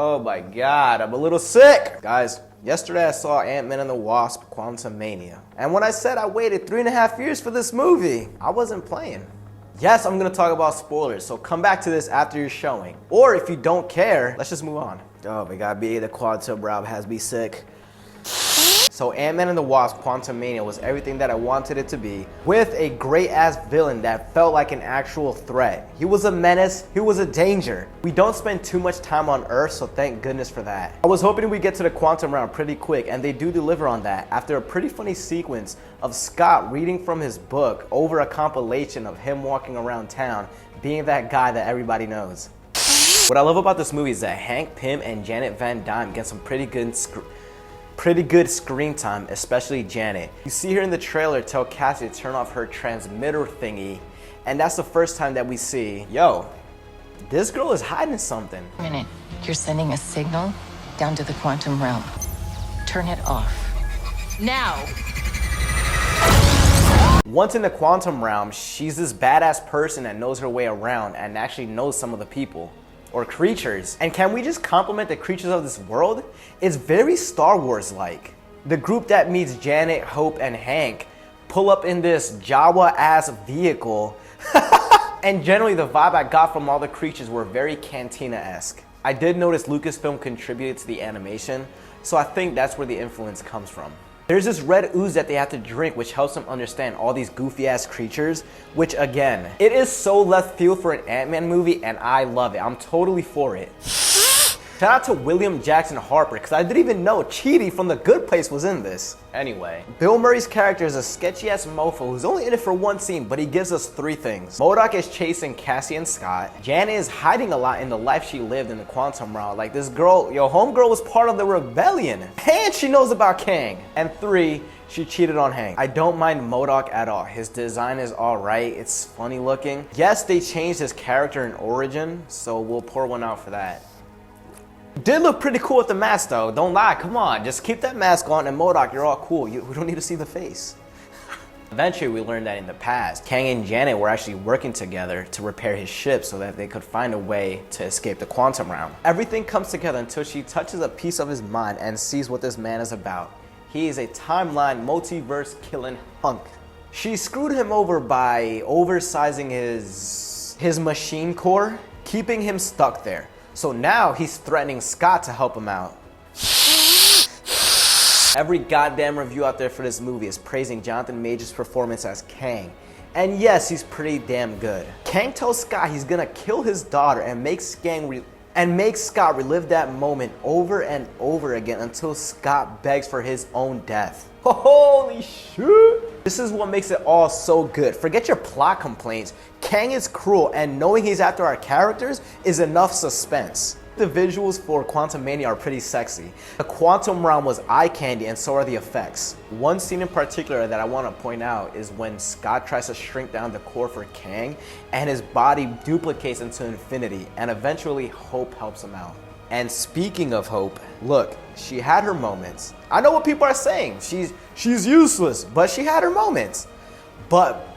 Oh my god, I'm a little sick! Guys, yesterday I saw Ant-Man and the Wasp: Quantumania. And when I said I waited 3.5 years for this movie, I wasn't playing. Yes, I'm gonna talk about spoilers, so come back to this after your showing. Or if you don't care, let's just move on. Oh my god, the Quantum Realm has me sick. So Ant-Man and the Wasp: Quantumania was everything that I wanted it to be, with a great-ass villain that felt like an actual threat. He was a menace, he was a danger. We don't spend too much time on Earth, so thank goodness for that. I was hoping we'd get to the Quantum Realm pretty quick, and they do deliver on that after a pretty funny sequence of Scott reading from his book over a compilation of him walking around town, being that guy that everybody knows. What I love about this movie is that Hank Pym and Janet Van Dyne get some pretty good screen time, especially Janet. You see her in the trailer tell Cassie to turn off her transmitter thingy, and that's the first time that we see, yo, this girl is hiding something. Wait a minute, you're sending a signal down to the quantum realm. Turn it off. Now! Once in the quantum realm, she's this badass person that knows her way around and actually knows some of the people. Or creatures. And can we just compliment the creatures of this world? It's very Star Wars-like. The group that meets Janet, Hope, and Hank pull up in this Jawa-ass vehicle. And generally the vibe I got from all the creatures were very Cantina-esque. I did notice Lucasfilm contributed to the animation, so I think that's where the influence comes from. There's this red ooze that they have to drink, which helps them understand all these goofy-ass creatures, which again, it is so left field for an Ant-Man movie, and I love it. I'm totally for it. Shout out to William Jackson Harper, because I didn't even know Chidi from The Good Place was in this. Anyway, Bill Murray's character is a sketchy-ass mofo who's only in it for one scene, but he gives us 3 things. MODOK is chasing Cassie and Scott. Janet is hiding a lot in the life she lived in the quantum realm. Like, this girl, your homegirl was part of the rebellion. And she knows about Kang. And 3, she cheated on Hank. I don't mind MODOK at all. His design is alright, it's funny looking. Yes, they changed his character in origin, so we'll pour one out for that. Did look pretty cool with the mask though, don't lie, come on, just keep that mask on and MODOK, you're all cool, we don't need to see the face. Eventually we learned that in the past, Kang and Janet were actually working together to repair his ship so that they could find a way to escape the quantum realm. Everything comes together until she touches a piece of his mind and sees what this man is about. He is a timeline multiverse killing hunk. She screwed him over by oversizing his machine core, keeping him stuck there. So now he's threatening Scott to help him out. Every goddamn review out there for this movie is praising Jonathan Majors' performance as Kang. And yes, he's pretty damn good. Kang tells Scott he's gonna kill his daughter and make Scott relive that moment over and over again until Scott begs for his own death. Holy shit! This is what makes it all so good. Forget your plot complaints. Kang is cruel, and knowing he's after our characters is enough suspense. The visuals for Quantumania are pretty sexy. The quantum realm was eye candy, and so are the effects. One scene in particular that I want to point out is when Scott tries to shrink down the core for Kang, and his body duplicates into infinity, and eventually Hope helps him out. And speaking of Hope, look, she had her moments. I know what people are saying, she's useless, but she had her moments. But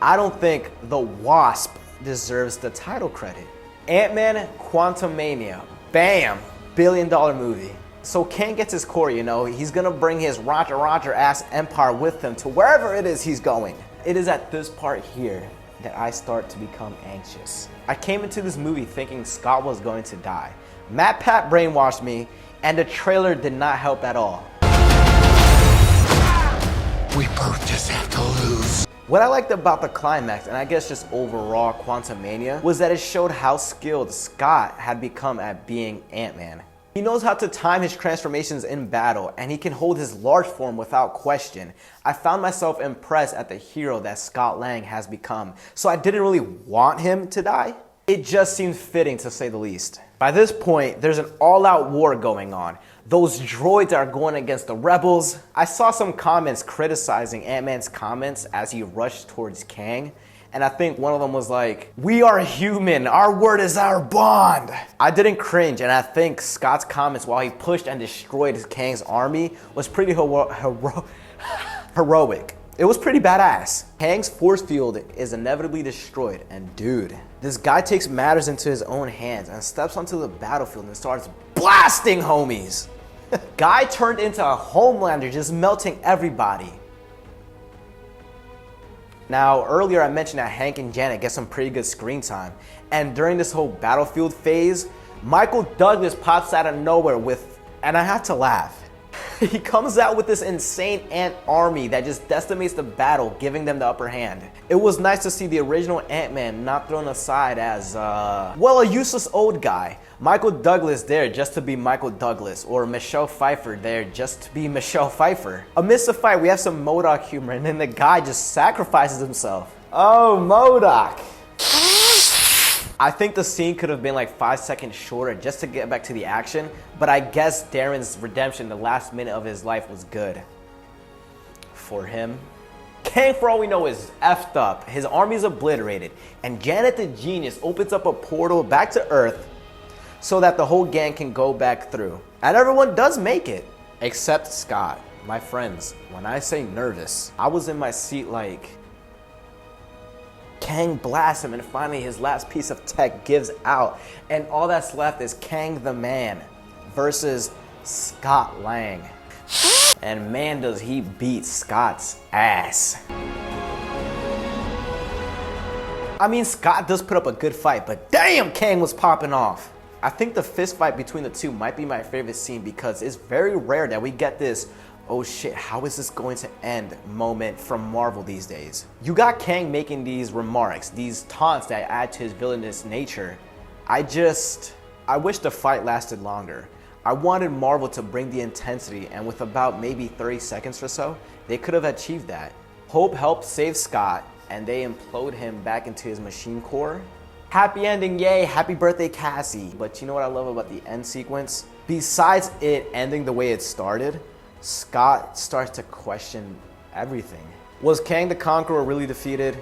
I don't think the Wasp deserves the title credit. Ant-Man Quantumania, bam, billion-dollar movie. So Kang gets his core, you know, he's gonna bring his Roger ass empire with him to wherever it is he's going. It is at this part here that I start to become anxious. I came into this movie thinking Scott was going to die. Matt Pat brainwashed me, and the trailer did not help at all. We both just have to lose. What I liked about the climax, and I guess just overall Quantumania, was that it showed how skilled Scott had become at being Ant-Man. He knows how to time his transformations in battle, and he can hold his large form without question. I found myself impressed at the hero that Scott Lang has become, so I didn't really want him to die. It just seemed fitting, to say the least. By this point, there's an all-out war going on. Those droids are going against the rebels. I saw some comments criticizing Ant-Man's comments as he rushed towards Kang. And I think one of them was like, "We are human, our word is our bond." I didn't cringe, and I think Scott's comments while he pushed and destroyed Kang's army was pretty heroic. It was pretty badass. Kang's force field is inevitably destroyed, and dude, This guy takes matters into his own hands and steps onto the battlefield and starts blasting homies. Guy turned into a Homelander, just melting everybody. Now, earlier I mentioned that Hank and Janet get some pretty good screen time, and during this whole battlefield phase, Michael Douglas pops out of nowhere with, and I have to laugh. He comes out with this insane ant army that just decimates the battle, giving them the upper hand. It was nice to see the original Ant-Man not thrown aside as, well, a useless old guy. Michael Douglas there just to be Michael Douglas, or Michelle Pfeiffer there just to be Michelle Pfeiffer. Amidst the fight, we have some MODOK humor, and then the guy just sacrifices himself. Oh, MODOK! I think the scene could have been like 5 seconds shorter just to get back to the action, but I guess Darren's redemption, the last minute of his life, was good for him. Kang, for all we know, is effed up. His army's obliterated, and Janet the Genius opens up a portal back to Earth so that the whole gang can go back through. And everyone does make it, except Scott. My friends, when I say nervous, I was in my seat like, Kang blasts him, and finally his last piece of tech gives out, and all that's left is Kang the Man versus Scott Lang. And man, does he beat Scott's ass. I mean, Scott does put up a good fight, but damn, Kang was popping off. I think the fist fight between the two might be my favorite scene because it's very rare that we get this oh shit, how is this going to end moment from Marvel these days. You got Kang making these remarks, these taunts that add to his villainous nature. I wish the fight lasted longer. I wanted Marvel to bring the intensity, and with about maybe 30 seconds or so, they could have achieved that. Hope helped save Scott, and they implode him back into his machine core. Happy ending, yay, happy birthday Cassie. But you know what I love about the end sequence? Besides it ending the way it started, Scott starts to question everything. Was Kang the Conqueror really defeated?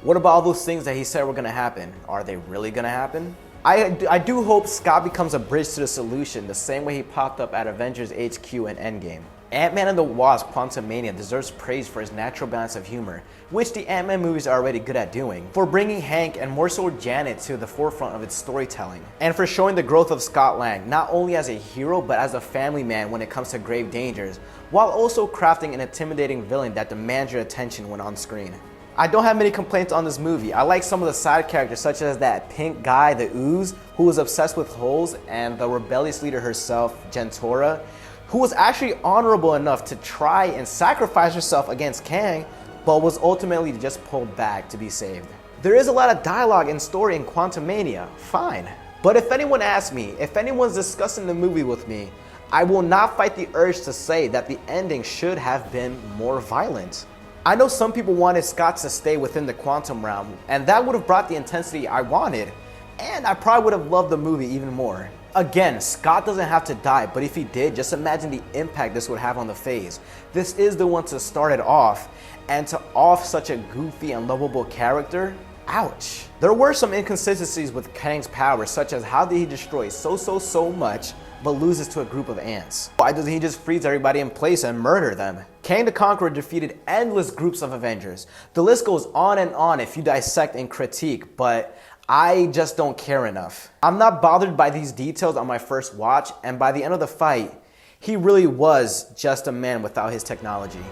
What about all those things that he said were gonna happen? Are they really gonna happen? I do hope Scott becomes a bridge to the solution, the same way he popped up at Avengers HQ and Endgame. Ant-Man and the Wasp: Quantumania deserves praise for his natural balance of humor, which the Ant-Man movies are already good at doing, for bringing Hank and more so Janet to the forefront of its storytelling, and for showing the growth of Scott Lang, not only as a hero but as a family man when it comes to grave dangers, while also crafting an intimidating villain that demands your attention when on screen. I don't have many complaints on this movie. I like some of the side characters, such as that pink guy, the Ooze, who was obsessed with holes, and the rebellious leader herself, Jentorra, who was actually honorable enough to try and sacrifice herself against Kang, but was ultimately just pulled back to be saved. There is a lot of dialogue and story in Quantumania, fine. But if anyone asks me, if anyone's discussing the movie with me, I will not fight the urge to say that the ending should have been more violent. I know some people wanted Scott to stay within the quantum realm, and that would have brought the intensity I wanted, and I probably would have loved the movie even more. Again, Scott doesn't have to die, but if he did, just imagine the impact this would have on the phase. This is the one to start it off, and to off such a goofy and lovable character, ouch. There were some inconsistencies with Kang's powers, such as how did he destroy so much, but loses to a group of ants? Why doesn't he just freeze everybody in place and murder them? Kang the Conqueror defeated endless groups of Avengers. The list goes on and on if you dissect and critique, but I just don't care enough. I'm not bothered by these details on my first watch, and by the end of the fight, he really was just a man without his technology.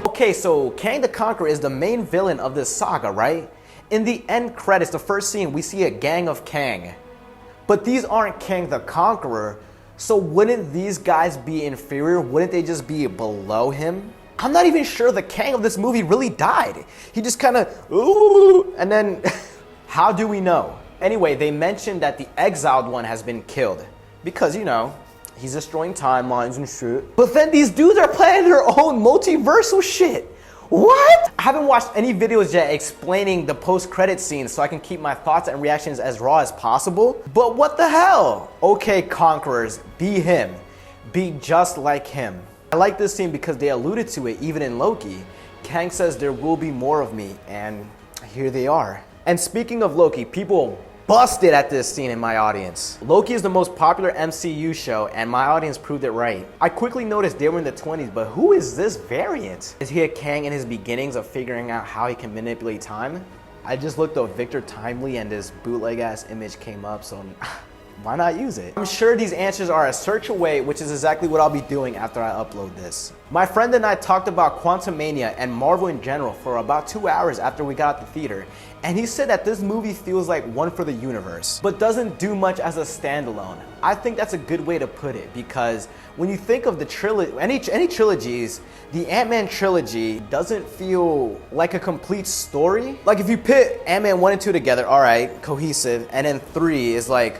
Okay, so Kang the Conqueror is the main villain of this saga, right? In the end credits, the first scene, we see a gang of Kang. But these aren't Kang the Conqueror, so wouldn't these guys be inferior? Wouldn't they just be below him? I'm not even sure the Kang of this movie really died. He just kind of, ooh, and then, how do we know? Anyway, they mentioned that the exiled one has been killed. Because, you know, he's destroying timelines and shit. But then these dudes are planning their own multiversal shit. What? I haven't watched any videos yet explaining the post-credit scenes so I can keep my thoughts and reactions as raw as possible. But what the hell? Okay, Conquerors, be him. Be just like him. I like this scene because they alluded to it even in Loki. Kang says there will be more of me, and here they are. And speaking of Loki, people busted at this scene in my audience. Loki is the most popular MCU show, and my audience proved it right. I quickly noticed they were in the 20s, but who is this variant? Is he a Kang in his beginnings of figuring out how he can manipulate time? I just looked up Victor Timely and this bootleg ass image came up, so why not use it? I'm sure these answers are a search away, which is exactly what I'll be doing after I upload this. My friend and I talked about Quantumania and Marvel in general for about 2 hours after we got out the theater, and he said that this movie feels like one for the universe, but doesn't do much as a standalone. I think that's a good way to put it, because when you think of the trilogy, any trilogies, the Ant-Man trilogy doesn't feel like a complete story. Like if you put Ant-Man 1 and 2 together, all right, cohesive, and then 3 is like,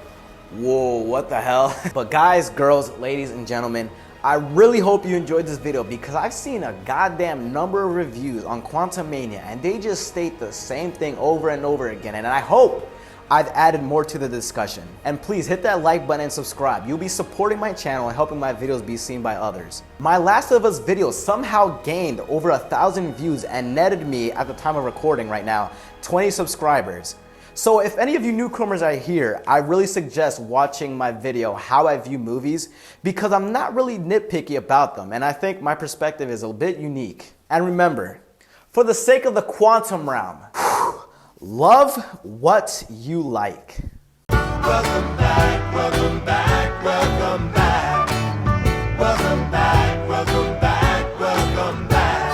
whoa, what the hell? But guys, girls, ladies, and gentlemen, I really hope you enjoyed this video because I've seen a goddamn number of reviews on Quantumania and they just state the same thing over and over again, and I hope I've added more to the discussion. And please hit that like button and subscribe. You'll be supporting my channel and helping my videos be seen by others. My Last of Us video somehow gained over 1,000 views and netted me, at the time of recording right now, 20 subscribers. So if any of you newcomers are here, I really suggest watching my video, How I View Movies, because I'm not really nitpicky about them, and I think my perspective is a bit unique. And remember, for the sake of the quantum realm, love what you like. Welcome back, welcome